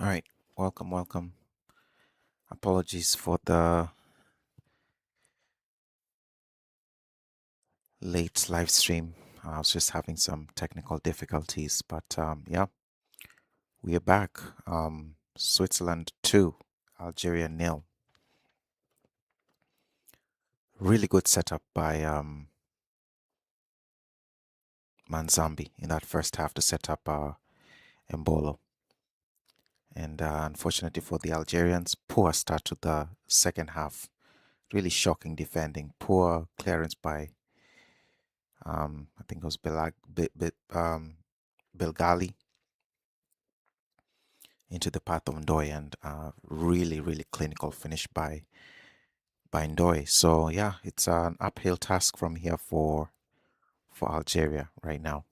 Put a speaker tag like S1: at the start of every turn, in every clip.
S1: All right, welcome. Apologies for the late live stream. I was just having some technical difficulties, but yeah, we are back. Switzerland 2, Algeria nil. Really good setup by Manzambi in that first half to set up Embolo. And unfortunately for the Algerians, poor start to the second half. Really shocking defending. Poor clearance by I think it was Belgali into the path of Ndoye, and really clinical finish by Ndoye. So yeah, it's an uphill task from here for Algeria right now.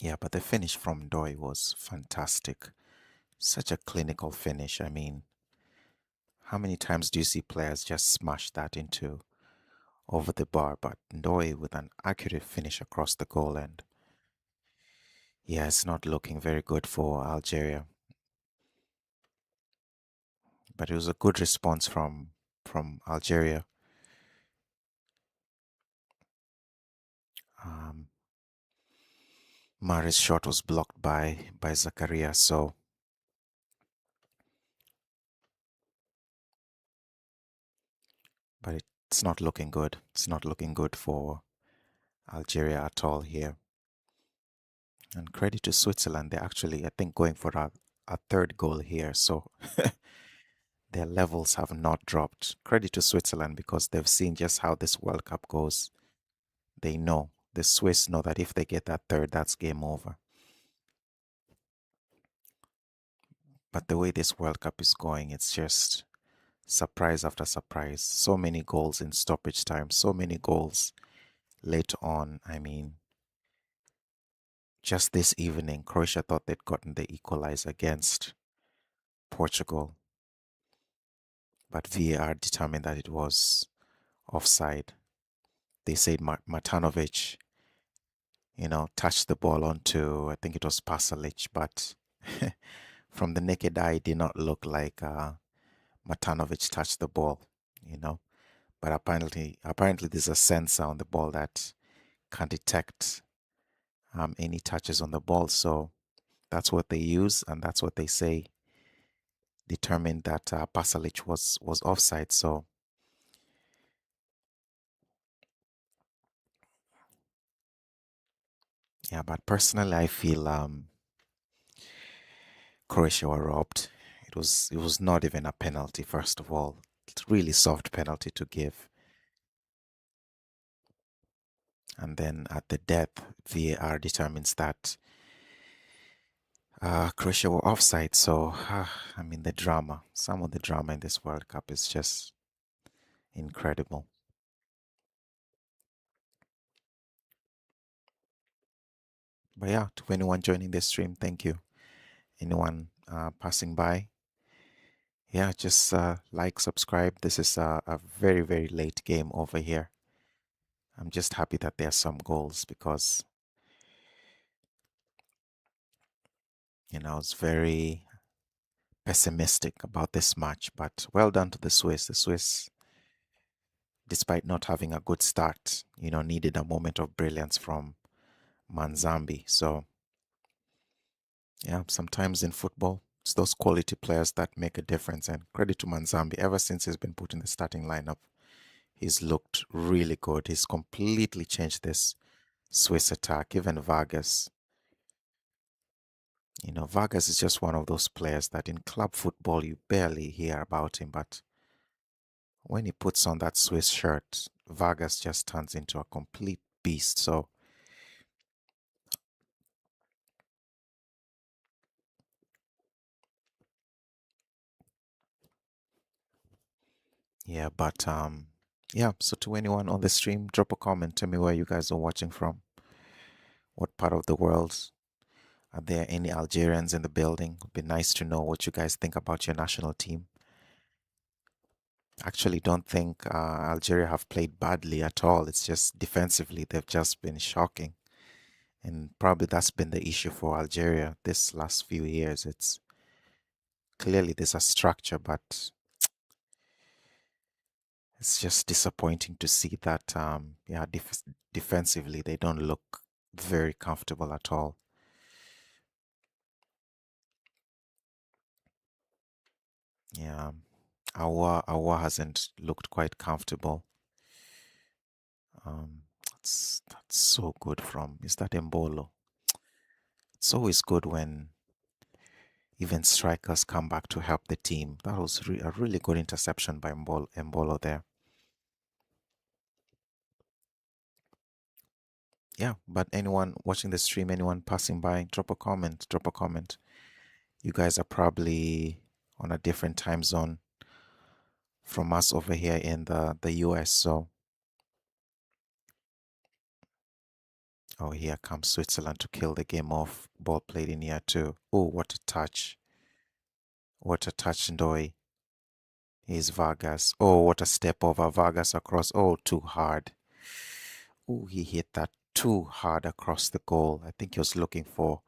S1: Yeah, but the finish from Ndoye was fantastic. Such a clinical finish. I mean, how many times do you see players just smash that into over the bar? But Ndoye with an accurate finish across the goal, and yeah, it's not looking very good for Algeria. But it was a good response from Algeria. Um, Mahrez's shot was blocked by Zakaria, so but it's not looking good. It's not looking good for Algeria at all here. And credit to Switzerland, they're actually, I think, going for a third goal here. So their levels have not dropped. Credit to Switzerland because they've seen just how this World Cup goes. They know, the Swiss know that if they get that third, that's game over. But the way this World Cup is going, it's just surprise after surprise. So many goals in stoppage time, so many goals later on. I mean, just this evening, Croatia thought they'd gotten the equalizer against Portugal, but VAR determined that it was offside. They said Matanovic, touched the ball onto, I think it was Pasalic, but from the naked eye, it did not look like Matanovic touched the ball, you know. But apparently, there's a sensor on the ball that can detect any touches on the ball. So that's what they use, and that's what they say determined that Pasalic was offside. So yeah, but personally, I feel Croatia were robbed. It was not even a penalty. First of all, it's really soft penalty to give, and then at the death, VAR determines that Croatia were offside. So I mean, the drama, some of the drama in this World Cup is just incredible. But yeah, to anyone joining this stream, thank you. Anyone passing by, yeah, just like, subscribe. This is a very late game over here. I'm just happy that there are some goals because, I was very pessimistic about this match. But well done to the Swiss. The Swiss, despite not having a good start, needed a moment of brilliance from Manzambi. So, yeah, sometimes in football, it's those quality players that make a difference. And credit to Manzambi, ever since he's been put in the starting lineup, he's looked really good. He's completely changed this Swiss attack. Even Vargas. Vargas is just one of those players that in club football you barely hear about him, but when he puts on that Swiss shirt, Vargas just turns into a complete beast. So, Yeah, but yeah, so to anyone on the stream, drop a comment. Tell me where you guys are watching from. What part of the world? Are there any Algerians in the building? It'd be nice to know what you guys think about your national team. Actually, don't think Algeria have played badly at all. It's just defensively, they've just been shocking. And probably that's been the issue for Algeria this last few years. It's clearly there's a structure, but it's just disappointing to see that, yeah, defensively, they don't look very comfortable at all. Yeah, Awa hasn't looked quite comfortable. That's so good from, is that Embolo? It's always good when even strikers come back to help the team. That was a really good interception by Embolo there. Yeah, but anyone watching the stream, anyone passing by, drop a comment, drop a comment. You guys are probably on a different time zone from us over here in the US. So, oh, here comes Switzerland to kill the game off. Ball played in here too. Oh, what a touch. What a touch, Ndoi. Here's Vargas. Oh, what a step over Vargas across. Oh, too hard. Oh, he hit that too hard across the goal. I think he was looking for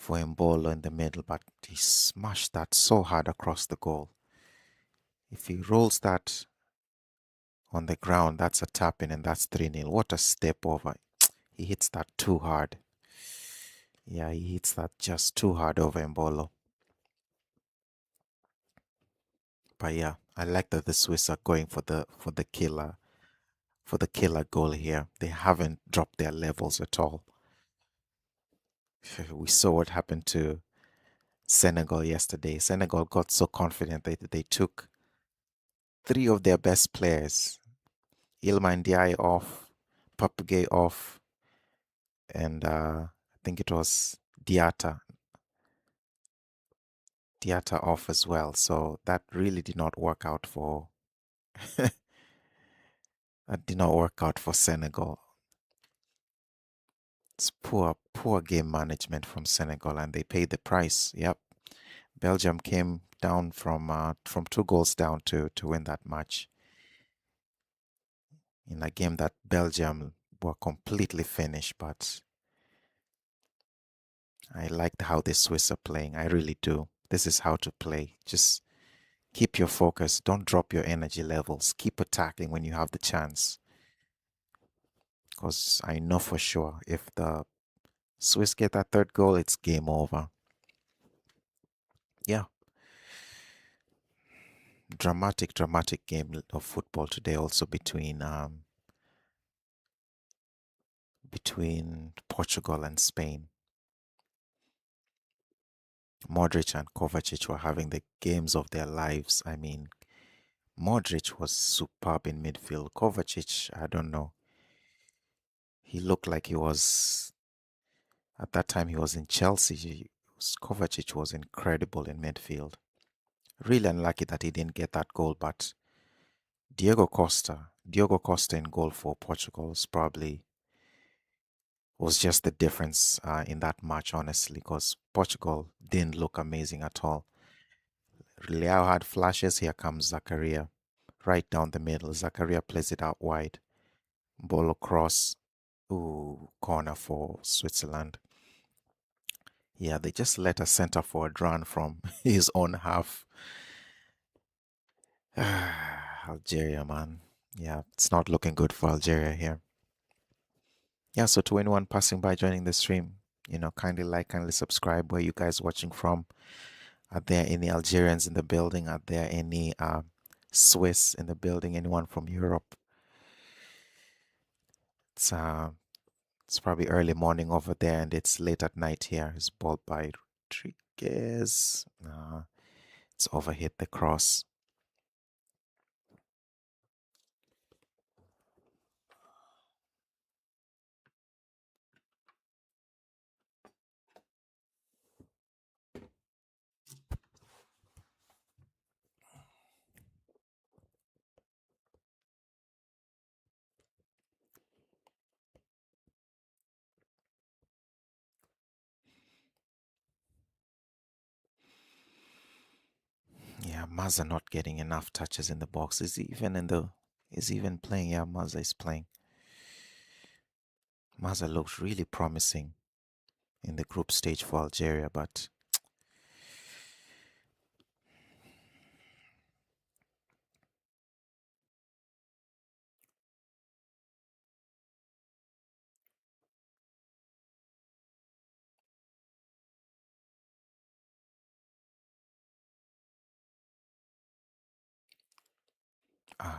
S1: Mbolo in the middle, but he smashed that so hard across the goal. If he rolls that on the ground, that's a tap in and that's 3-0. What a step over. He hits that too hard. Yeah, he hits that just too hard over Mbolo. But yeah, I like that the Swiss are going for the killer goal here. They haven't dropped their levels at all. We saw what happened to Senegal yesterday. Senegal got so confident they took three of their best players, Ilman Ndiaye off, Papugay off, and I think it was Diata off as well. So that really did not work out for that did not work out for Senegal. It's poor game management from Senegal, and they paid the price. Yep, Belgium came down from 2 goals down to win that match in a game that Belgium were completely finished. But I liked how the Swiss are playing. I really do. This is how to play. Just keep your focus. Don't drop your energy levels. Keep attacking when you have the chance. Because I know for sure if the Swiss get that third goal, it's game over. Yeah, dramatic game of football today. Also between Portugal and Spain. Modric and Kovacic were having the games of their lives. I mean, Modric was superb in midfield. Kovacic, I don't know. He looked like he was at that time he was in Chelsea. Kovacic was incredible in midfield. Really unlucky that he didn't get that goal, but Diogo Costa in goal for Portugal was just the difference in that match, honestly, because Portugal didn't look amazing at all. Leao had flashes. Here comes Zakaria, right down the middle. Zakaria plays it out wide. Ball across. Ooh, corner for Switzerland. Yeah, they just let a centre forward run from his own half. Algeria, man. Yeah, it's not looking good for Algeria here. Yeah, so to anyone passing by joining the stream, kindly like, kindly subscribe. Where you guys watching from? Are there any Algerians in the building? Are there any Swiss in the building? Anyone from Europe? It's uh, it's probably early morning over there, and it's late at night here. It's ball by Rodriguez. It's overhit the cross. Maza not getting enough touches in the box. Is he even playing? Yeah, Maza is playing. Maza looks really promising in the group stage for Algeria, but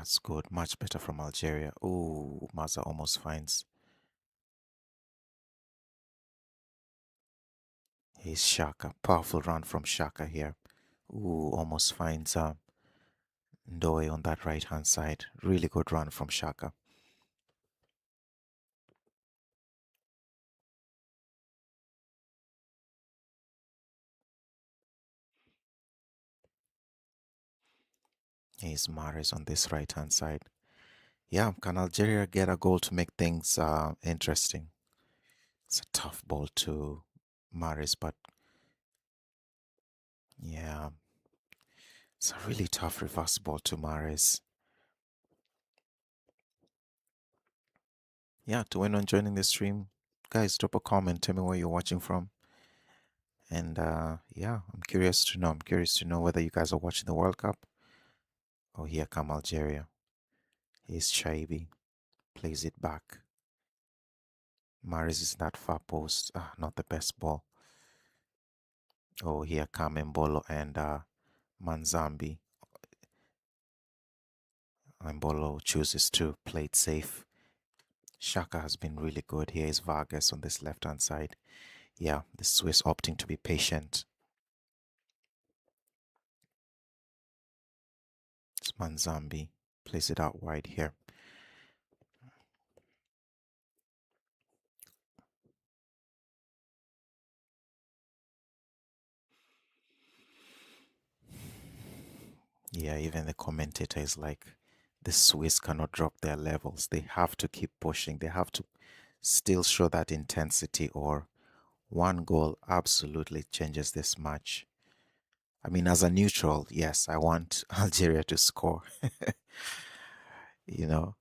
S1: it's good. Much better from Algeria. Oh, Maza almost finds. He's Shaka. Powerful run from Shaka here. Ooh, almost finds Ndoye on that right hand side. Really good run from Shaka. Here's Mahrez on this right hand side. Yeah, can Algeria get a goal to make things interesting? It's a tough ball to Mahrez, but yeah, it's a really tough reverse ball to Mahrez. Yeah, to anyone joining the stream, guys, drop a comment. Tell me where you're watching from. And yeah, I'm curious to know. I'm curious to know whether you guys are watching the World Cup. Oh, here come Algeria. Here's Shaibi. Plays it back. Maris is that far post. Not the best ball. Oh, here come Mbolo and Manzambi. Mbolo chooses to play it safe. Shaka has been really good. Here is Vargas on this left-hand side. Yeah, the Swiss opting to be patient. It's Manzambi. Plays it out wide here. Yeah, even the commentator is like, the Swiss cannot drop their levels. They have to keep pushing. They have to still show that intensity, or one goal absolutely changes this match. I mean, as a neutral, yes, I want Algeria to score. you know,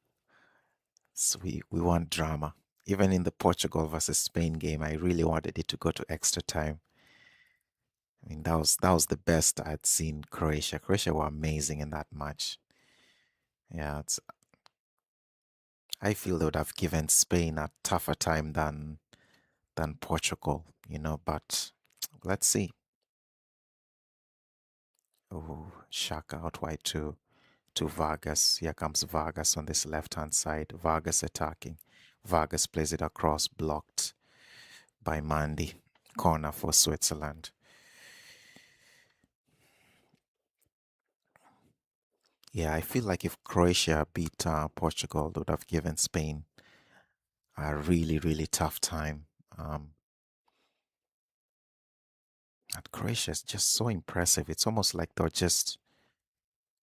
S1: so we want drama. Even in the Portugal versus Spain game, I really wanted it to go to extra time. I mean, that was the best I'd seen Croatia. Croatia were amazing in that match. Yeah, I feel they would have given Spain a tougher time than Portugal, but let's see. Oh, Shaka out wide to Vargas. Here comes Vargas on this left hand side. Vargas attacking. Vargas plays it across, blocked by Mandy. Corner for Switzerland. Yeah, I feel like if Croatia beat Portugal, they would have given Spain a really, really tough time. And Croatia is just so impressive. It's almost like they're just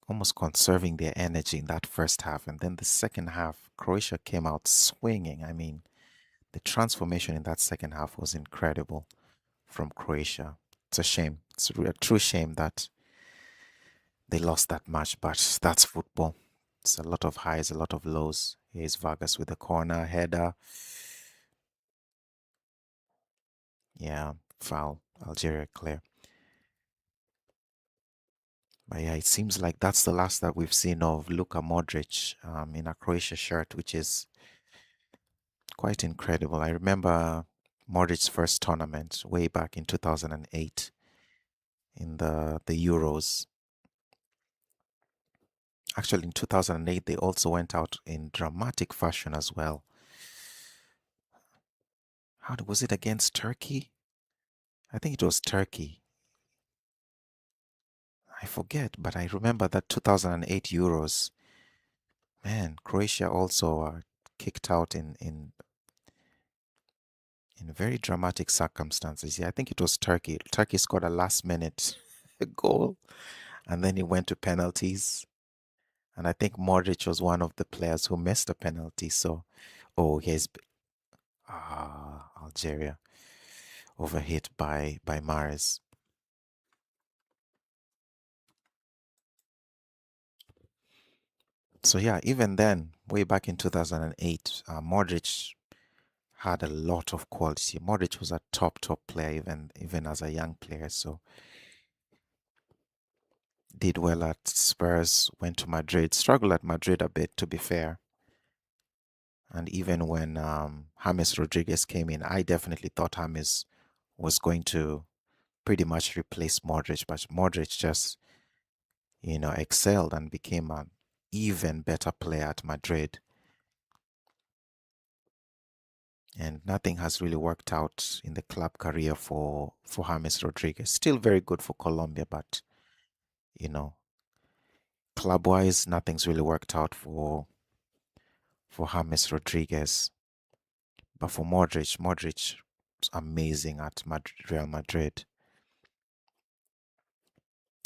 S1: almost conserving their energy in that first half. And then the second half, Croatia came out swinging. I mean, the transformation in that second half was incredible from Croatia. It's a shame. It's a true shame that they lost that match, but that's football. It's a lot of highs, a lot of lows. Here's Vargas with the corner header. Yeah, foul. Algeria clear. But yeah, it seems like that's the last that we've seen of Luka Modric in a Croatia shirt, which is quite incredible. I remember Modric's first tournament way back in 2008 in the Euros. Actually, in 2008, they also went out in dramatic fashion as well. Was it against Turkey? I think it was Turkey. I forget, but I remember that 2008 Euros. Man, Croatia also kicked out in very dramatic circumstances. Yeah, I think it was Turkey. Turkey scored a last minute goal, and then it went to penalties. And I think Modric was one of the players who missed a penalty. So, oh, Algeria overhit by Mahrez. So yeah, even then, way back in 2008, Modric had a lot of quality. Modric was a top player even as a young player. So did well at Spurs, went to Madrid, struggled at Madrid a bit to be fair. And even when James Rodriguez came in, I definitely thought James was going to pretty much replace Modric, but Modric just, excelled and became an even better player at Madrid. And nothing has really worked out in the club career for James Rodriguez. Still very good for Colombia, but you know, club-wise, nothing's really worked out for James Rodriguez. But for Modric was amazing at Real Madrid,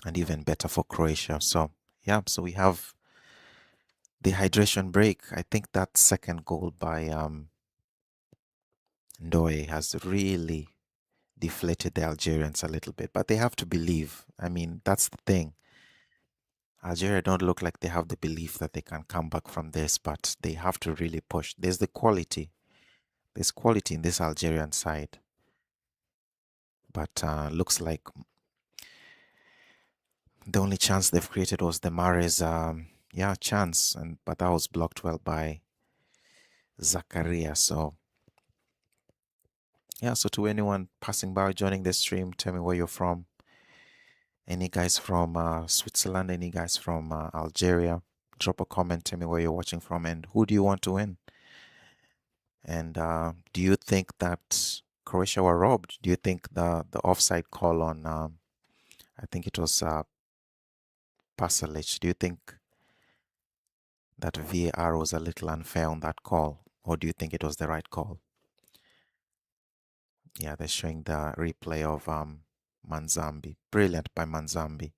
S1: and even better for Croatia. So yeah, so we have the hydration break. I think that second goal by Ndoye has really deflated the Algerians a little bit, but they have to believe. I mean, that's the thing. Algeria don't look like they have the belief that they can come back from this, but they have to really push. There's the quality. There's quality in this Algerian side, but looks like the only chance they've created was the Mahrez, chance, but that was blocked well by Zakaria. So yeah, so to anyone passing by, joining the stream, tell me where you're from. Any guys from Switzerland? Any guys from Algeria? Drop a comment. Tell me where you're watching from and who do you want to win? And do you think that Croatia were robbed? Do you think the offside call on, I think it was Pasalic, do you think that VAR was a little unfair on that call? Or do you think it was the right call? Yeah, they're showing the replay of Manzambi. Brilliant by Manzambi.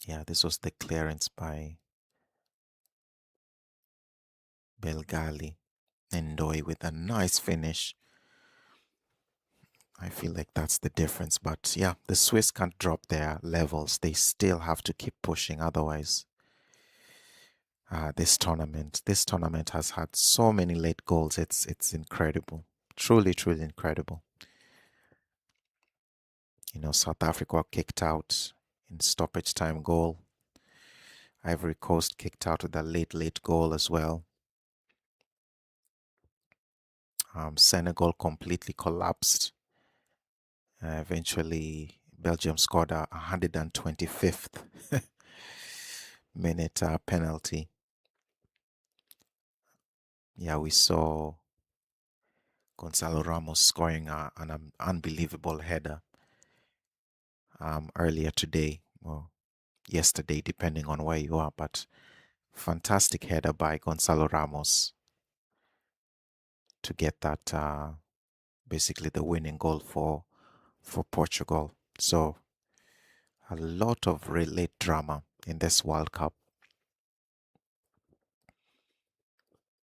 S1: Yeah, this was the clearance by Belgali. Ndoye with a nice finish. I feel like that's the difference. But yeah, the Swiss can't drop their levels. They still have to keep pushing. Otherwise, this tournament has had so many late goals. It's incredible. Truly incredible. South Africa were kicked out in stoppage time goal. Ivory Coast kicked out with a late goal as well. Senegal completely collapsed. Eventually, Belgium scored a 125th minute penalty. Yeah, we saw Gonzalo Ramos scoring an unbelievable header earlier today, or yesterday, depending on where you are. But fantastic header by Gonzalo Ramos to get that basically the winning goal for Portugal. So a lot of late drama in this World Cup.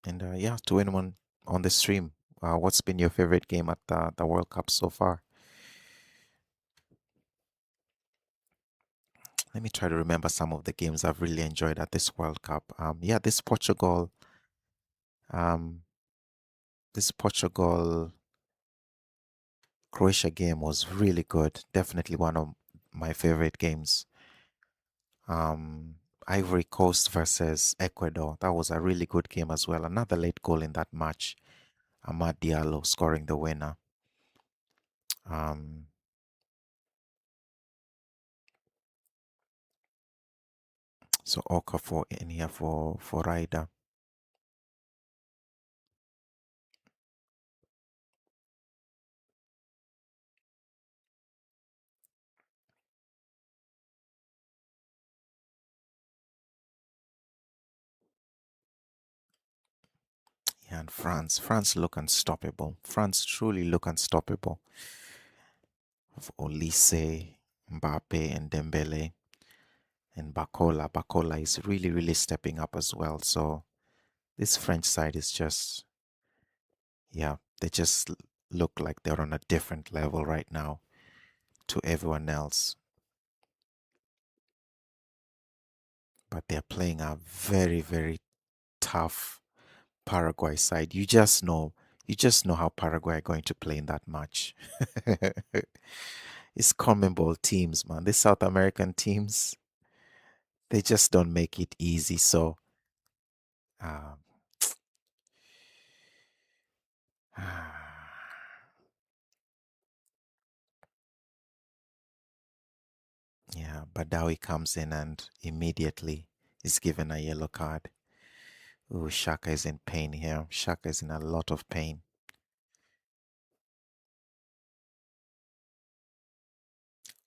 S1: And yeah, to anyone on the stream, what's been your favorite game at the World Cup so far? Let me try to remember some of the games I've really enjoyed at this World Cup. Yeah, um, this Portugal Croatia game was really good. Definitely one of my favorite games. Um, Ivory Coast versus Ecuador. That was a really good game as well. Another late goal in that match. Amad Diallo scoring the winner. Um, so Oka in here for Ryder. Yeah, and France look unstoppable. France truly look unstoppable. Of Olise, Mbappe, and Dembele, and Bacola. Bacola is really stepping up as well. So this French side is just, yeah, they just look like they're on a different level right now to everyone else. But they're playing a very, very tough Paraguay side. You just know how Paraguay are going to play in that match. It's CONMEBOL teams, man. The South American teams, they just don't make it easy. So, um, yeah, Badawi comes in and immediately is given a yellow card. Oh, Shaka is in pain here. Shaka is in a lot of pain.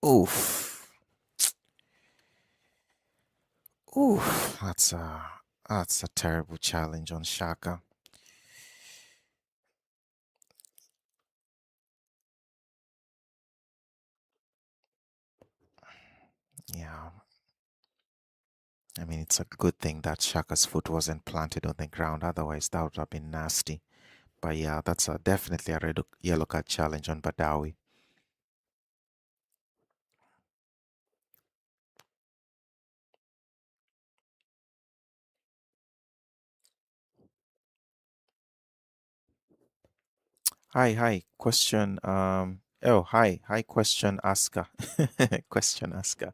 S1: Oof. Oof. That's a terrible challenge on Shaka. Yeah. I mean, it's a good thing that Shaka's foot wasn't planted on the ground. Otherwise, that would have been nasty. But yeah, that's definitely a red yellow card challenge on Badawi. Hi. Question. Hi. Question asker. Question asker.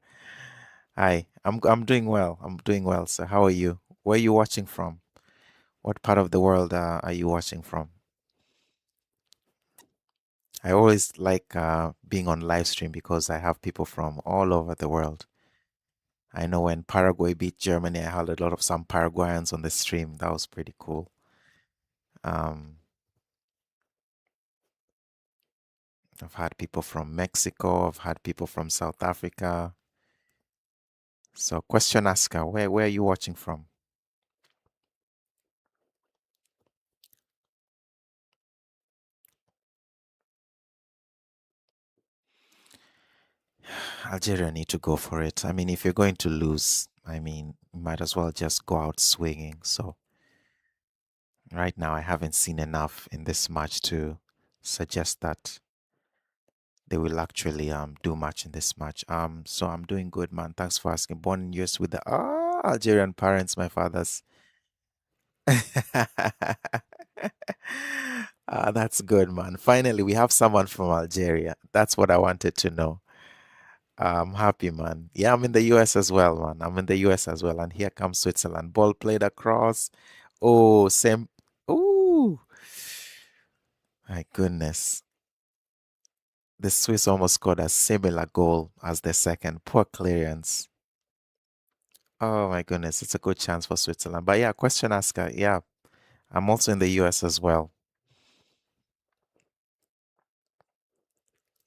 S1: Hi. I'm doing well. I'm doing well. So, how are you? Where are you watching from? What part of the world are you watching from? I always like being on live stream because I have people from all over the world. I know when Paraguay beat Germany, I had a lot of some Paraguayans on the stream. That was pretty cool. Um, I've had people from Mexico. I've had people from South Africa. So, question asker, where are you watching from? Algeria need to go for it. I mean, if you're going to lose, I mean, you might as well just go out swinging. So, right now, I haven't seen enough in this match to suggest that they will actually do much in this match. So I'm doing good, man. Thanks for asking. Born in US with the Algerian parents, my father's. That's good, man. Finally, we have someone from Algeria. That's what I wanted to know. I'm happy, man. Yeah, I'm in the US as well, man. I'm in the US as well. And here comes Switzerland. Ball played across. Oh, same. Ooh, my goodness. The Swiss almost scored a similar goal as the second. Poor clearance. Oh my goodness, it's a good chance for Switzerland. But yeah, question asker. Yeah, I'm also in the US as well.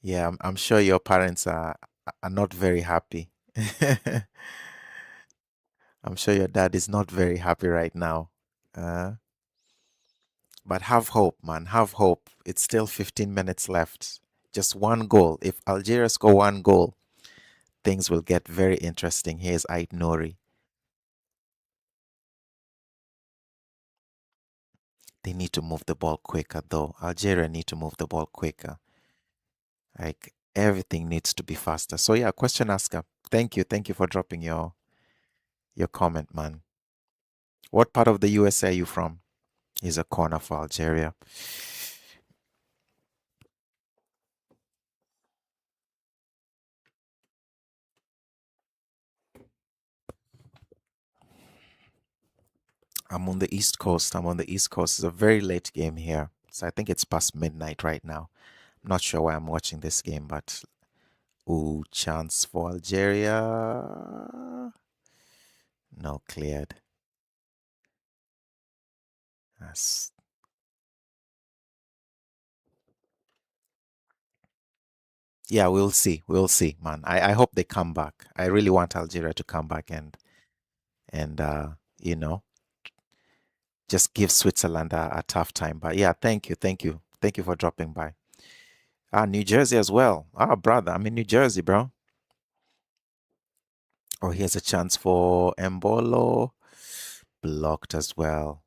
S1: Yeah, I'm sure your parents are not very happy. I'm sure your dad is not very happy right now. Uh, but have hope, man. Have hope. It's still 15 minutes left. Just one goal. If Algeria score one goal, things will get very interesting. Here's Ait Nouri. They need to move the ball quicker, though. Algeria need to move the ball quicker. Like everything needs to be faster. So yeah, question asker. Thank you for dropping your comment, man. What part of the USA are you from? Is a corner for Algeria. I'm on the East Coast. I'm on the East Coast. It's a very late game here. So I think it's past midnight right now. I'm not sure why I'm watching this game, but ooh, chance for Algeria. No, cleared. That's, yeah, we'll see. We'll see, man. I hope they come back. I really want Algeria to come back and you know, just give Switzerland a tough time. But yeah, thank you for dropping by. New Jersey as well. Brother, I'm in New Jersey, bro. Oh, here's a chance for Embolo. Blocked as well.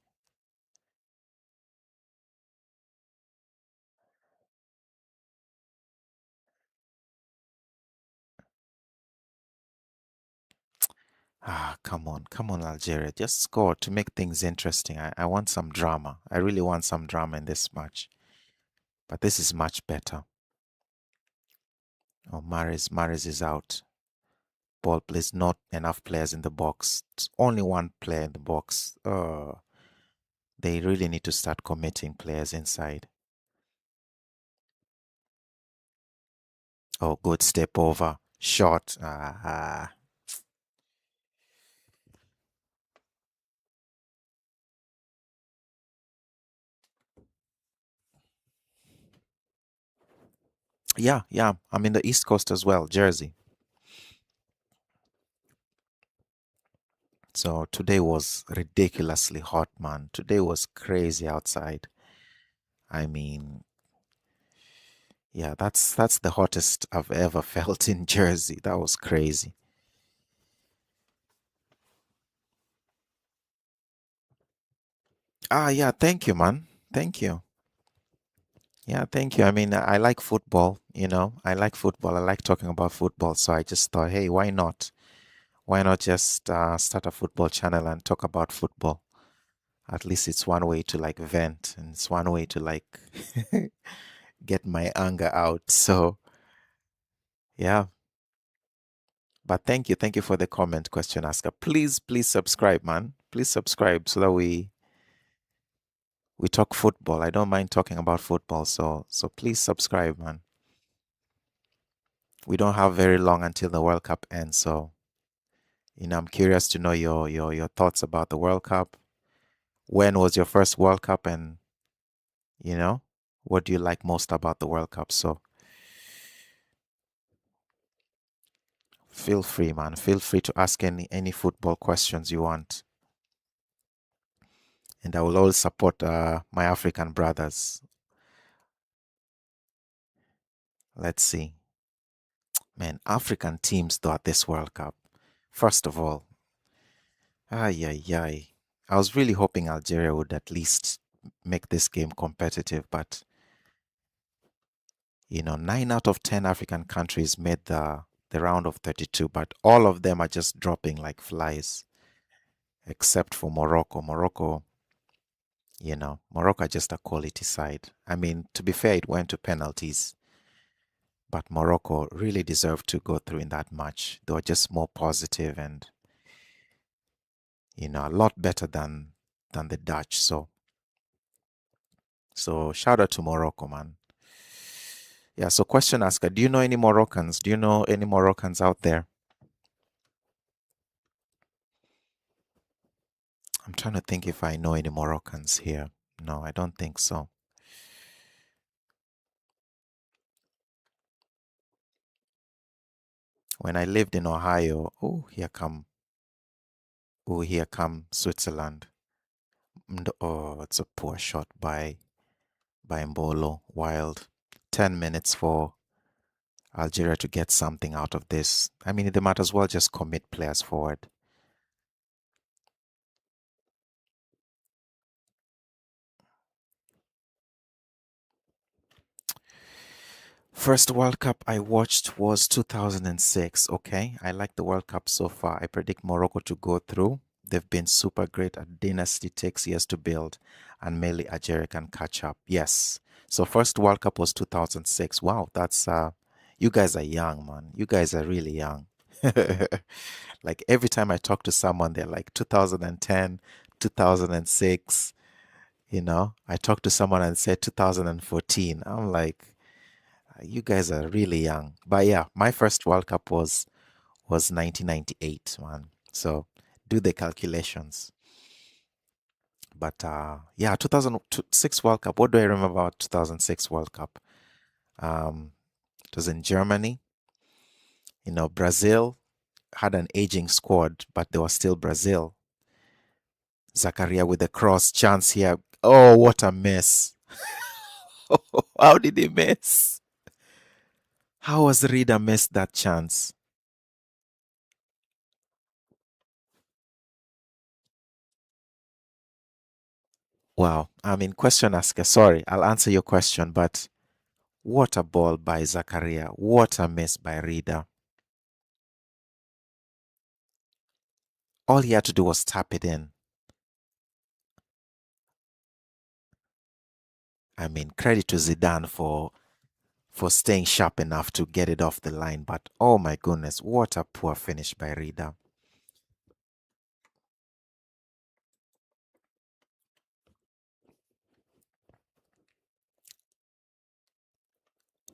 S1: Come on, Algeria. Just score to make things interesting. I want some drama. I really want some drama in this match. But this is much better. Oh, Maris is out. Ball plays, not enough players in the box. It's only one player in the box. They really need to start committing players inside. Oh, good step over. Shot. Yeah, yeah. I'm in the East Coast as well, Jersey. So today was ridiculously hot, man. Today was crazy outside. I mean, yeah, that's the hottest I've ever felt in Jersey. That was crazy. Yeah, thank you, man. Thank you. Yeah, thank you. I mean, I like football, you know. I like football. I like talking about football. So I just thought, hey, why not? Why not just start a football channel and talk about football? At least it's one way to like vent, and it's one way to like get my anger out. So, yeah. But thank you for the comment, question asker. Please subscribe, man. Please subscribe so that we talk football. I don't mind talking about football, so please subscribe, man. We don't have very long until the World Cup ends, so I'm curious to know your thoughts about the World Cup. When was your first World Cup, and you know, what do you like most about the World Cup? So feel free, man. Feel free to ask any football questions you want, and I will always support my African brothers. Let's see. Man, African teams though at this World Cup. First of all, ay ay ay. I was really hoping Algeria would at least make this game competitive, but 9 out of 10 African countries made the round of 32, but all of them are just dropping like flies, except for Morocco. Morocco are just a quality side. I mean, to be fair, it went to penalties, but Morocco really deserved to go through in that match. They were just more positive and a lot better than the Dutch. So shout out to Morocco, man. Yeah, so question asker, do you know any Moroccans? Do you know any Moroccans out there? I'm trying to think if I know any Moroccans here. No, I don't think so. When I lived in Ohio, here come Switzerland. Oh, it's a poor shot by Mbolo. Wild. 10 minutes for Algeria to get something out of this. I mean, they might as well just commit players forward. First World Cup I watched was 2006. Okay, I like the World Cup so far. I predict Morocco to go through. They've been super great. A dynasty takes years to build, and mainly Algeria can catch up. Yes. So first World Cup was 2006. Wow, that's you guys are young, man. You guys are really young. Like every time I talk to someone, they're like 2010, 2006. I talk to someone and say 2014. I'm like, you guys are really young. But yeah, my first World Cup was 1998, man. So do the calculations. But yeah, 2006 World Cup. What do I remember about 2006 World Cup? It was in Germany. Brazil had an aging squad, but they were still Brazil. Zakaria with the cross chance here. Oh, what a mess. How did he miss? How was Rida missed that chance? Wow. I mean, question asker. Sorry, I'll answer your question, but what a ball by Zakaria. What a miss by Rida. All he had to do was tap it in. I mean, credit to Zidane for staying sharp enough to get it off the line. But oh my goodness, what a poor finish by Rida.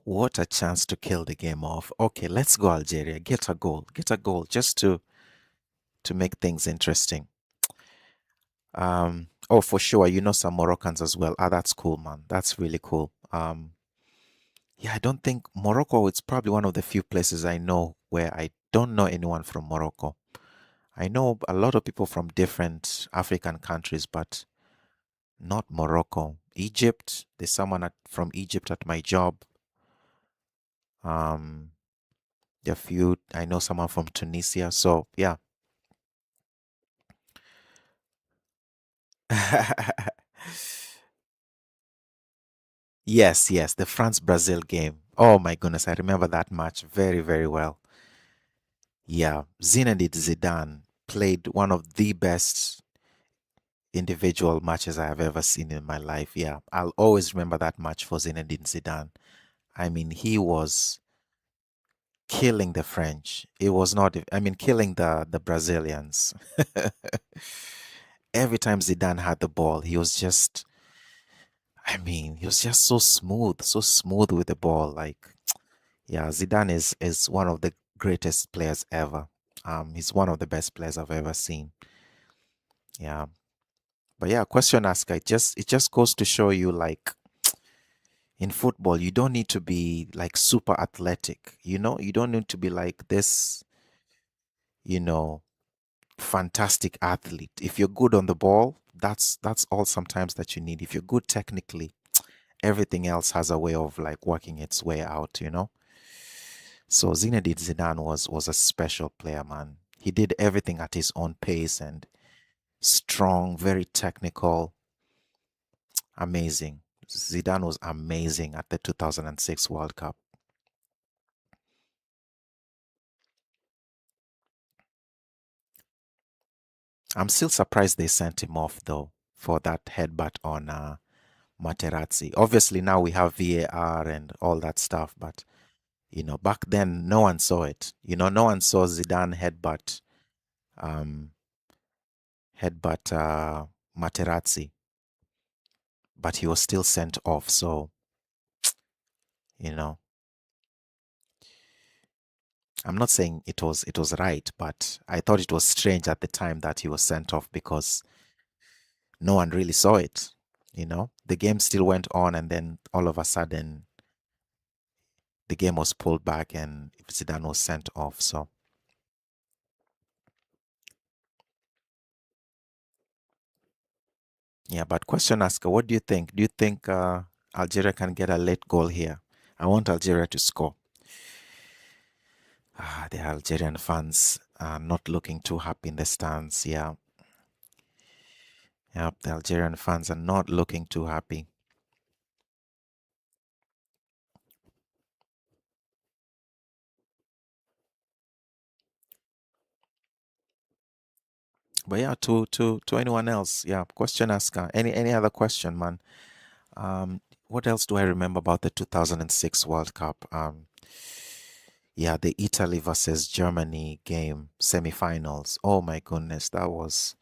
S1: What a chance to kill the game off. Okay, let's go Algeria. Get a goal. Get a goal just to make things interesting. Oh, for sure, you know some Moroccans as well. Ah, that's cool, man. That's really cool. Yeah, I don't think Morocco, it's probably one of the few places I know where I don't know anyone from Morocco. I know a lot of people from different African countries, but not Morocco. Egypt, there's someone from Egypt at my job. Um, there are few, I know someone from Tunisia. So, yeah. Yes, yes, the France-Brazil game. Oh my goodness, I remember that match very, very well. Yeah, Zinedine Zidane played one of the best individual matches I have ever seen in my life. Yeah, I'll always remember that match for Zinedine Zidane. I mean, he was killing the French. It was not, I mean, killing the Brazilians. Every time Zidane had the ball, he was just, I mean, he was just so smooth with the ball. Like, yeah, Zidane is one of the greatest players ever. He's one of the best players I've ever seen. Yeah. But yeah, question asker, it just goes to show you like in football, you don't need to be like super athletic, you know? You don't need to be like this, you know, fantastic athlete. If you're good on the ball, that's all sometimes that you need. If you're good technically, everything else has a way of like working its way out, you know? So Zinedine Zidane was a special player, man. He did everything at his own pace and strong, very technical, amazing. Zidane was amazing at the 2006 World Cup. I'm still surprised they sent him off though for that headbutt on Materazzi. Obviously now we have VAR and all that stuff, but you know back then no one saw it. You know, no one saw Zidane um, headbutt Materazzi, but he was still sent off. So you know, I'm not saying it was right, but I thought it was strange at the time that he was sent off because no one really saw it. You know, the game still went on, and then all of a sudden the game was pulled back and Zidane was sent off. So yeah, but question asker, what do you think? Do you think Algeria can get a late goal here? I want Algeria to score. The Algerian fans are not looking too happy in the stands. Yeah, yeah, the Algerian fans are not looking too happy. But yeah, to anyone else, yeah, question asker. Any other question, man? What else do I remember about the 2006 World Cup? Yeah, the Italy versus Germany game, semifinals. Oh my goodness, that was,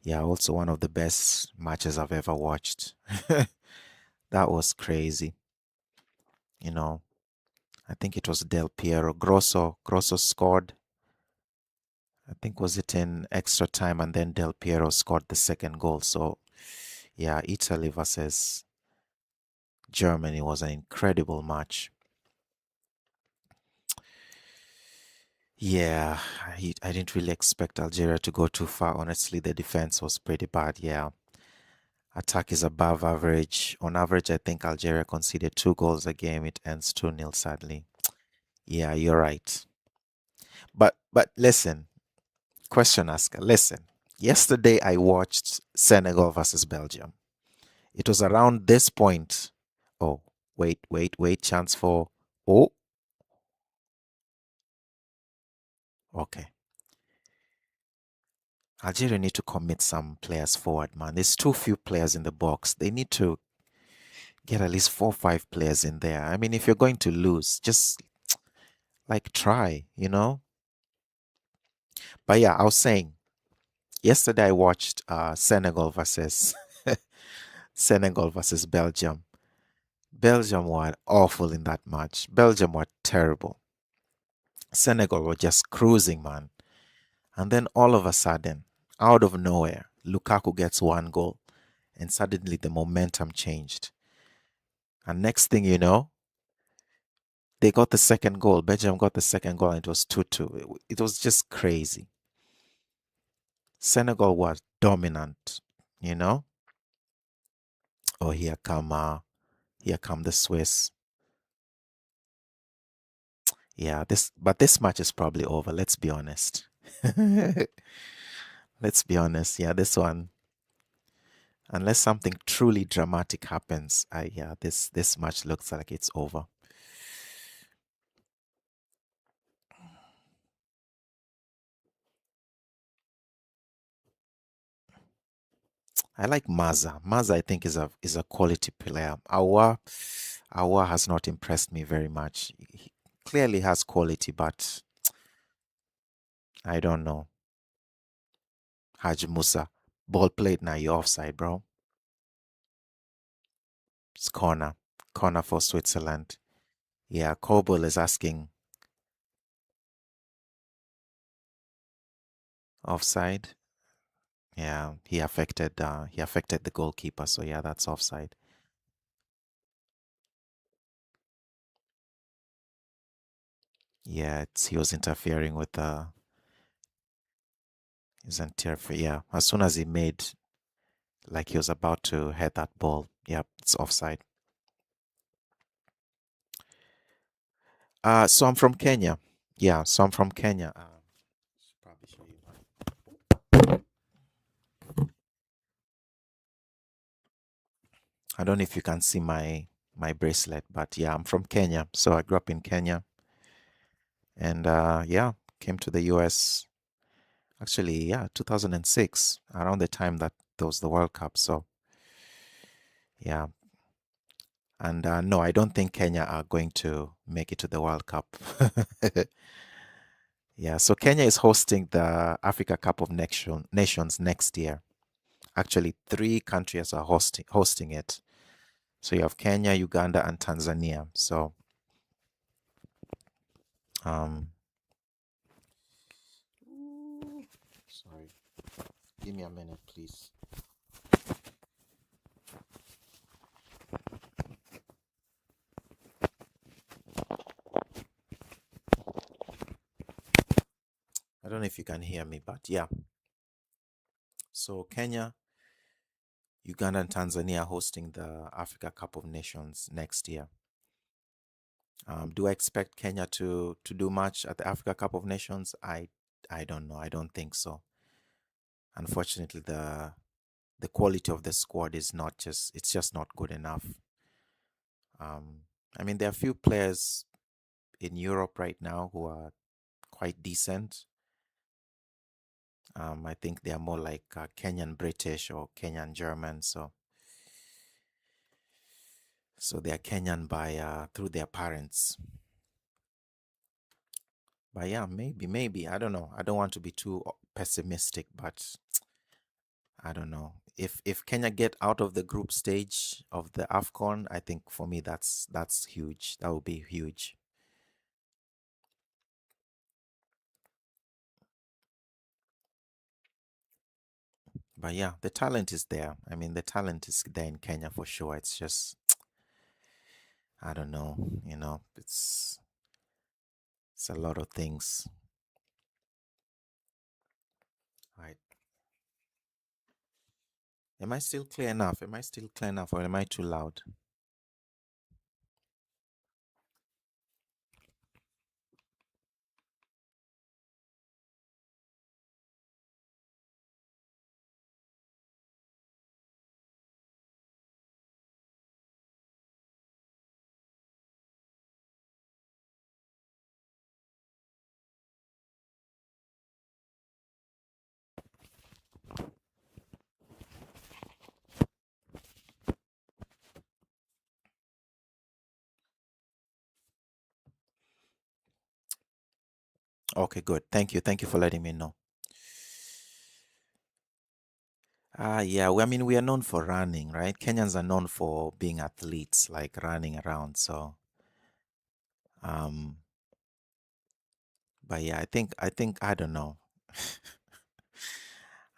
S1: yeah, also one of the best matches I've ever watched. That was crazy. You know, I think it was Del Piero. Grosso scored. I think was it in extra time and then Del Piero scored the second goal. So, yeah, Italy versus Germany was an incredible match. Yeah, I didn't really expect Algeria to go too far. Honestly, the defense was pretty bad. Yeah. Attack is above average. On average, I think Algeria conceded 2 goals a game. It ends 2-0, sadly. Yeah, you're right. But listen, question asker, listen. Yesterday I watched Senegal versus Belgium. It was around this point. Oh, wait, chance for oh, okay. Algeria need to commit some players forward, man. There's too few players in the box. They need to get at least 4 or 5 players in there. I mean, if you're going to lose, just like try, you know? But yeah, I was saying yesterday I watched Senegal versus Belgium. Belgium were awful in that match. Belgium were terrible. Senegal were just cruising, man. And then all of a sudden, out of nowhere, Lukaku gets 1 goal, and suddenly the momentum changed. And next thing you know, they got the second goal. Belgium got the second goal, and it was 2-2. It was just crazy. Senegal was dominant, you know. Oh, here come the Swiss. Yeah, this match is probably over. Let's be honest. Let's be honest. Yeah, this one, unless something truly dramatic happens, yeah, this match looks like it's over. I like Maza. Maza, I think, is a quality player. Awa has not impressed me very much. He clearly has quality, but I don't know. Haj Musa, ball played now. You're offside, bro. It's corner for Switzerland. Yeah, Kobel is asking offside. Yeah, he affected the goalkeeper. So yeah, that's offside. Yeah, he was interfering with his interfere. Yeah, as soon as he made like he was about to head that ball, yeah, it's offside. So I'm from Kenya. Yeah, so I'm from Kenya. Should probably show you I don't know if you can see my bracelet, but yeah, I'm from Kenya. So I grew up in Kenya, and yeah, came to the US. Actually, yeah, 2006, around the time that there was the World Cup. So yeah, and no, I don't think Kenya are going to make it to the World Cup. Yeah, so Kenya is hosting the Africa Cup of Nations next year. Actually, 3 countries are hosting it. So you have Kenya, Uganda, and Tanzania. So um, sorry, give me a minute, please. I don't know if you can hear me, but yeah. So Kenya, Uganda, and Tanzania are hosting the Africa Cup of Nations next year. Do I expect Kenya to do much at the Africa Cup of Nations? I don't know. I don't think so. Unfortunately, the quality of the squad is not just it's just not good enough. I mean, there are a few players in Europe right now who are quite decent. I think they are more like Kenyan British or Kenyan German. So they are Kenyan by through their parents. But yeah, maybe I don't know. I don't want to be too pessimistic, but I don't know. If Kenya get out of the group stage of the AFCON, I think for me that's huge. That would be huge. But yeah, the talent is there. I mean, the talent is there in Kenya for sure. It's just I don't know, it's a lot of things. Right. Am I still clear enough? Am I still clear enough or am I too loud? Okay, good. Thank you. Thank you for letting me know. Yeah, I mean, we are known for running, right? Kenyans are known for being athletes, like running around. So, um, but yeah, I don't know.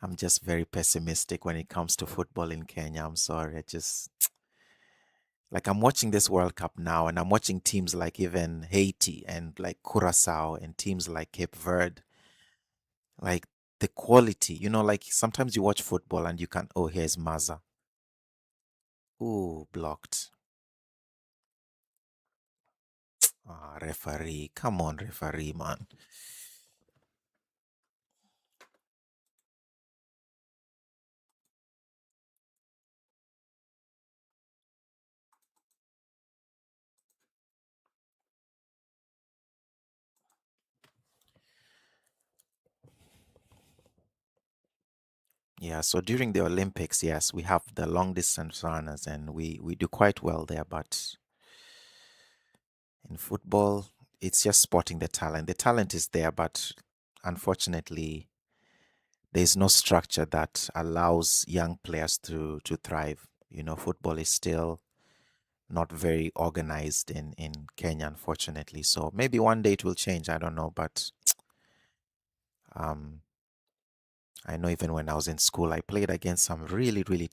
S1: I'm just very pessimistic when it comes to football in Kenya. I'm sorry. I just like I'm watching this World Cup now, and I'm watching teams like even Haiti and like Curacao and teams like Cape Verde, like the quality, like sometimes you watch football and you can, oh, here's Maza. Ooh, blocked. Ah, referee. Come on, referee, man. Yeah, so during the Olympics, yes, we have the long distance runners and we do quite well there, but in football, it's just spotting the talent. The talent is there, but unfortunately, there's no structure that allows young players to thrive. Football is still not very organized in Kenya, unfortunately. So maybe one day it will change. I don't know, but um, I know even when I was in school, I played against some really, really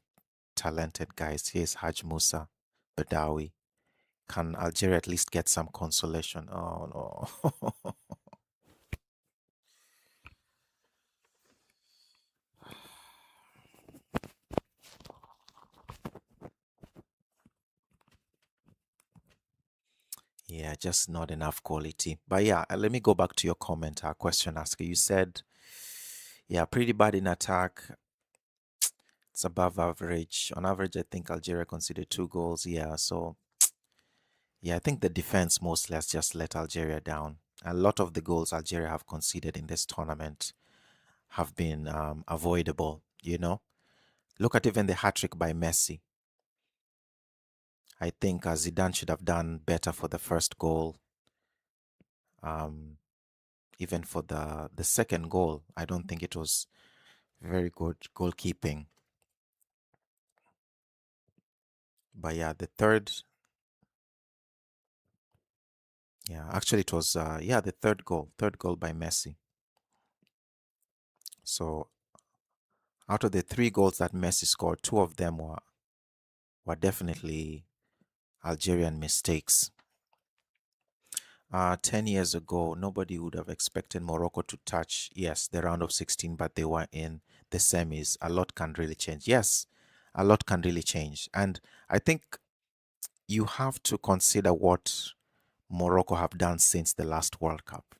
S1: talented guys. Here's Haj Musa, Badawi. Can Algeria at least get some consolation? Oh no. Yeah, just not enough quality. But yeah, let me go back to your comment, our question asker. You said, yeah, pretty bad in attack. It's above average. On average, I think Algeria conceded 2 goals. Yeah, so yeah, I think the defense mostly has just let Algeria down. A lot of the goals Algeria have conceded in this tournament have been avoidable. Look at even the hat trick by Messi. I think Zidane should have done better for the first goal. Um, Even for the second goal, I don't think it was very good goalkeeping. But yeah, the third, yeah, actually it was the third goal by Messi. So out of the 3 goals that Messi scored, 2 of them were definitely Algerian mistakes. 10 years ago, nobody would have expected Morocco to touch, yes, the round of 16, but they were in the semis. A lot can really change. Yes, a lot can really change. And I think you have to consider what Morocco have done since the last World Cup.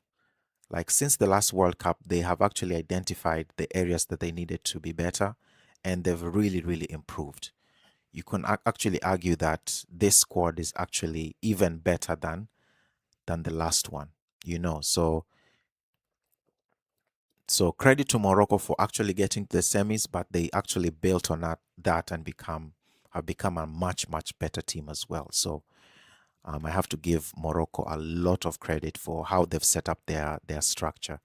S1: Like since the last World Cup, they have actually identified the areas that they needed to be better, and they've really, really improved. You can actually argue that this squad is actually even better than the last one. So credit to Morocco for actually getting to the semis, but they actually built on that and have become a much, much better team as well. So I have to give Morocco a lot of credit for how they've set up their structure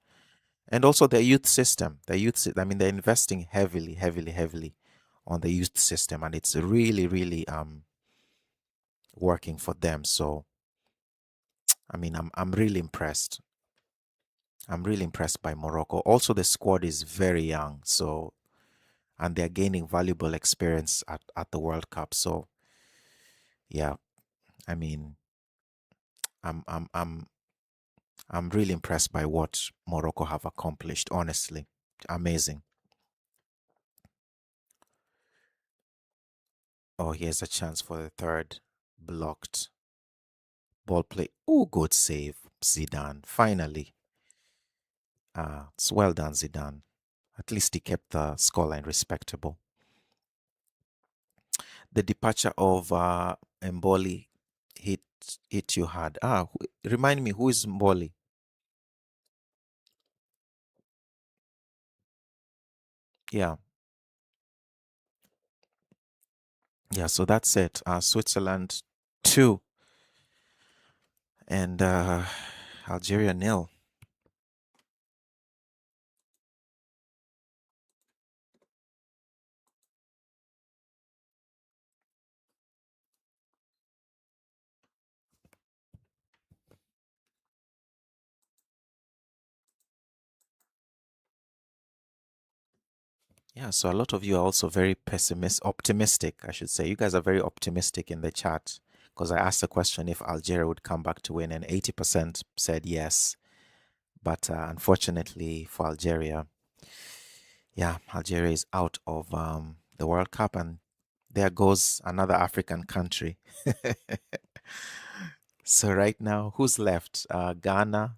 S1: and also their youth system. I mean, they're investing heavily, heavily, heavily on the youth system, and it's really, really working for them. So I mean, I'm really impressed. I'm really impressed by Morocco. Also, the squad is very young, so and they're gaining valuable experience at the World Cup. So yeah, I mean, I'm I'm I'm I'm really impressed by what Morocco have accomplished. Honestly, amazing. Oh, here's a chance for the third. Blocked. Ball play. Oh, good save, Zidane. Finally. It's well done, Zidane. At least he kept the scoreline respectable. The departure of Mboli hit hit you hard. Remind me, who is Mboli? Yeah, yeah. So that's it. Switzerland 2 and Algeria nil. Yeah, so a lot of you are also very optimistic, I should say. You guys are very optimistic in the chat because I asked the question if Algeria would come back to win, and 80% said yes. But unfortunately for Algeria, yeah, Algeria is out of the World Cup, and there goes another African country. So right now, who's left? Ghana,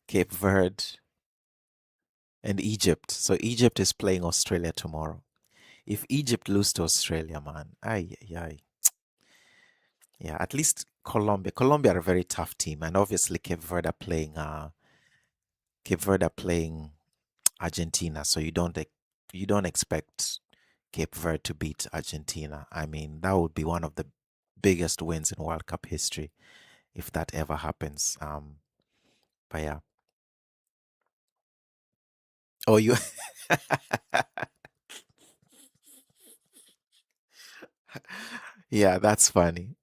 S1: Cape Verde, and Egypt. So Egypt is playing Australia tomorrow. If Egypt lose to Australia, man, ay, ay, ay. Yeah, at least Colombia. Colombia are a very tough team, and obviously Cape Verde are playing Argentina. So you don't expect Cape Verde to beat Argentina. I mean, that would be one of the biggest wins in World Cup history if that ever happens. But yeah. Oh, you. Yeah, that's funny.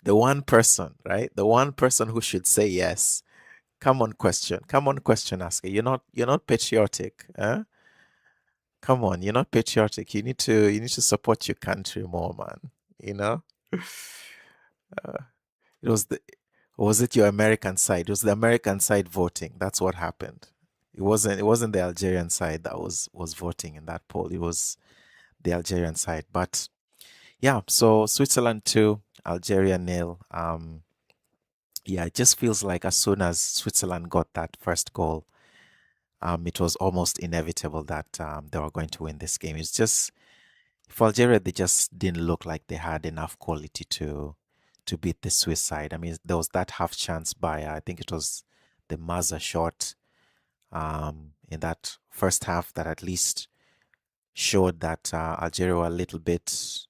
S1: The one person, right? The one person who should say yes. Come on, question. Come on, question asker. You're not patriotic, huh? Come on, you're not patriotic. You need to support your country more, man. You know? Uh, it was the was it your American side? It was the American side voting. That's what happened. It wasn't the Algerian side that was voting in that poll. It was the Algerian side. But yeah, so Switzerland 2, Algeria nil. Yeah, it just feels like as soon as Switzerland got that first goal, it was almost inevitable that they were going to win this game. It's just for Algeria, they just didn't look like they had enough quality to beat the Swiss side. I mean, there was that half chance by I think it was the Maza shot in that first half that at least showed that Algeria were a little bit,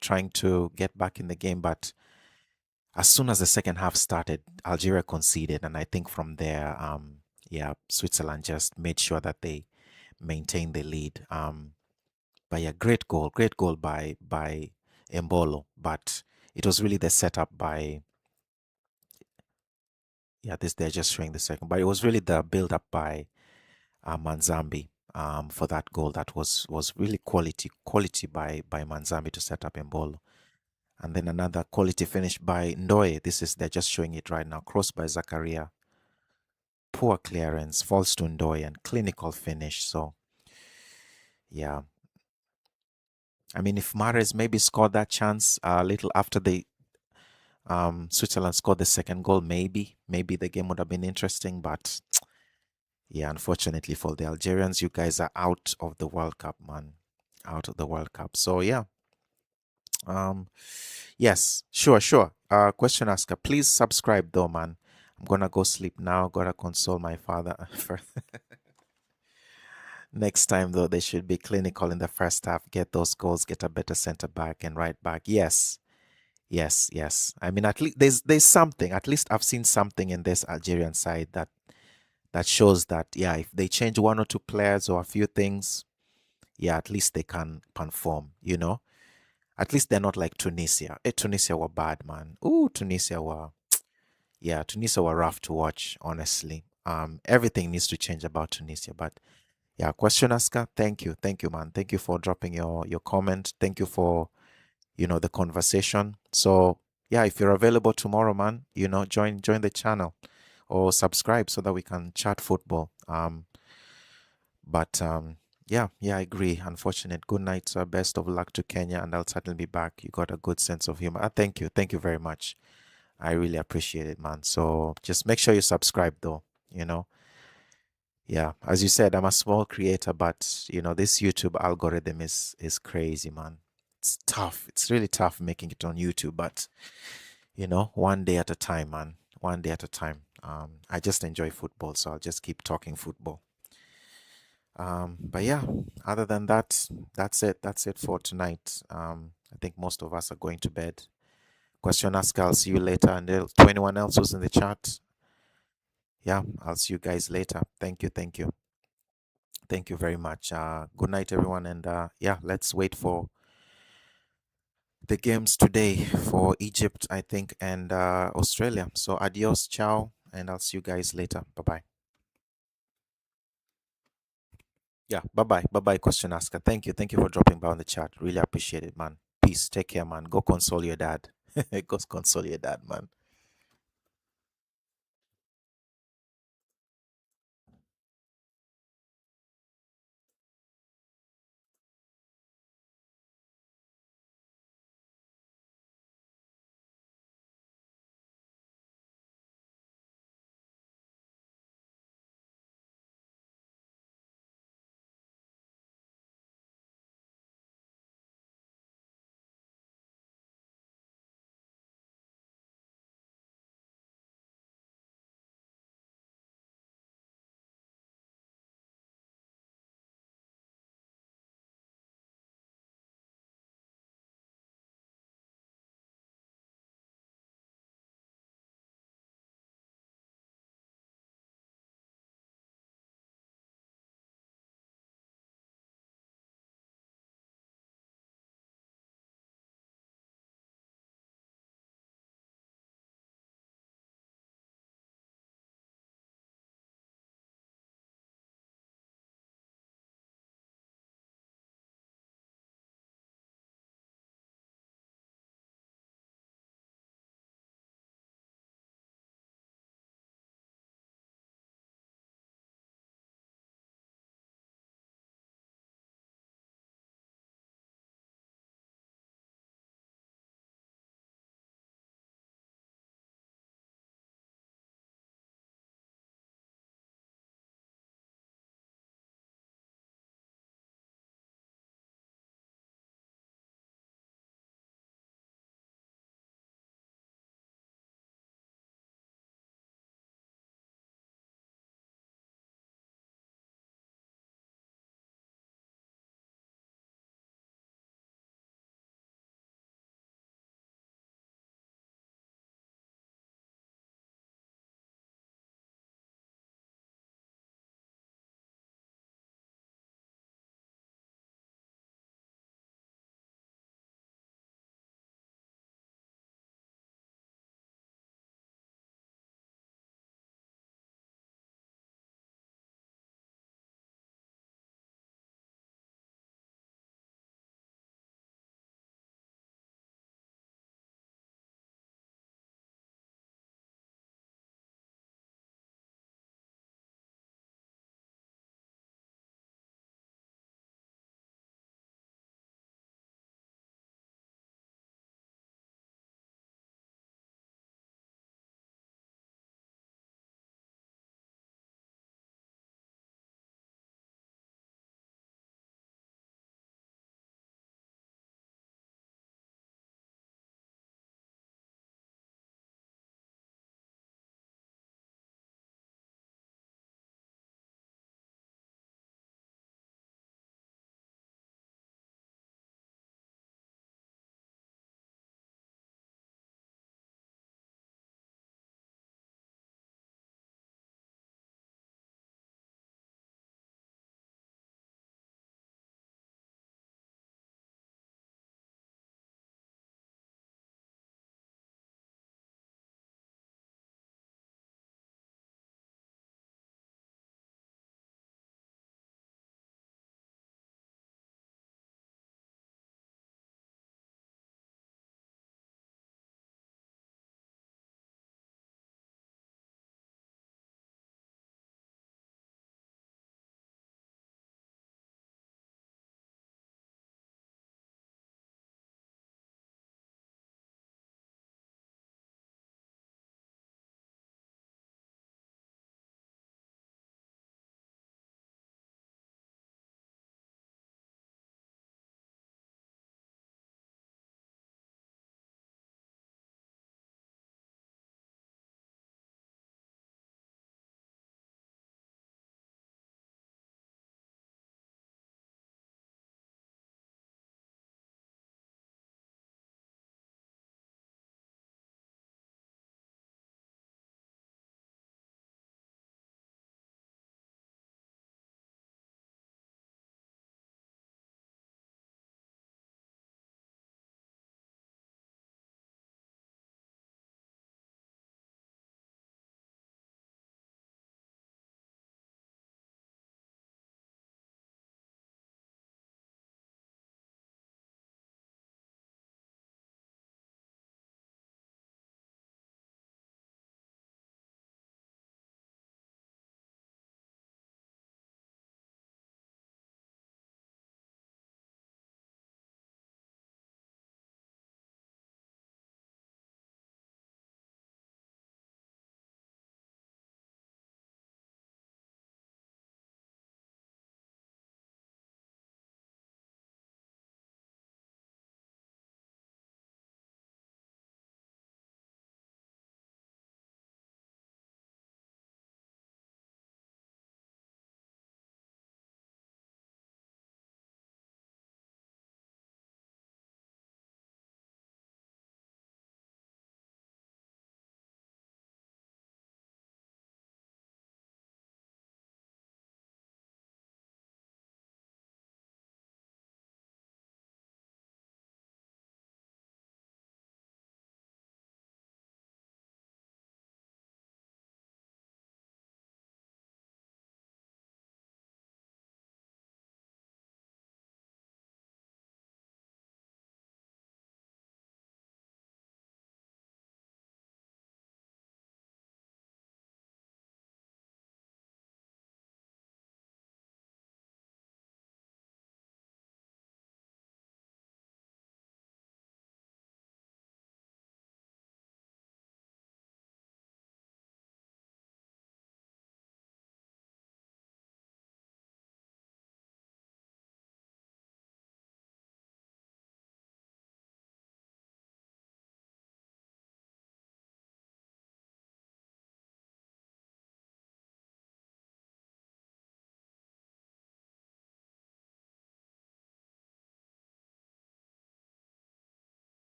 S1: trying to get back in the game. But as soon as the second half started, Algeria conceded, and I think from there, yeah, Switzerland just made sure that they maintained the lead. But yeah, great goal by Embolo. But it was really the setup by yeah, this they're just showing the second, but it was really the build up by Manzambi for that goal that was really quality by Manzambi to set up Embolo. And then another quality finish by Ndoye. They're just showing it right now. Cross by Zakaria. Poor clearance, falls to Ndoye, and clinical finish. So yeah. I mean, if Mahrez maybe scored that chance a little after the Switzerland scored the second goal, maybe the game would have been interesting. But yeah, unfortunately for the Algerians, you guys are out of the World Cup, man. Out of the World Cup. So yeah. Um, yes, sure. Question asker, please subscribe though, man. I'm gonna go sleep now. Gotta console my father. Next time though, they should be clinical in the first half. Get those goals. Get a better center back and right back. Yes. I mean, at least there's something. At least I've seen something in this Algerian side that shows that yeah, if they change one or two players or a few things, yeah, at least they can perform. At least they're not like Tunisia. Tunisia were bad, man. Ooh, Tunisia were rough to watch, honestly. Everything needs to change about Tunisia. But yeah, question asker, thank you, man. Thank you for dropping your comment. Thank you for the conversation. So yeah, if you're available tomorrow, man, join the channel or subscribe so that we can chat football. But yeah, I agree. Unfortunate. Good night, sir. Best of luck to Kenya, and I'll certainly be back. You got a good sense of humor. Thank you very much. I really appreciate it, man. So just make sure you subscribe, though. Yeah, as you said, I'm a small creator, but this YouTube algorithm is crazy, man. It's tough. It's really tough making it on YouTube, but one day at a time, man. One day at a time. I just enjoy football, so I'll just keep talking football. But yeah, other than that, that's it. That's it for tonight. I think most of us are going to bed. Question ask, I'll see you later. And to anyone else who's in the chat, yeah, I'll see you guys later. Thank you. Thank you very much. Good night, everyone. And yeah, let's wait for the games today for Egypt, I think, and Australia. So adios, ciao, and I'll see you guys later. Bye bye. Yeah, bye bye. Bye bye, question asker. Thank you. Thank you for dropping by on the chat. Really appreciate it, man. Peace. Take care, man. Go console your dad. Go console your dad, man.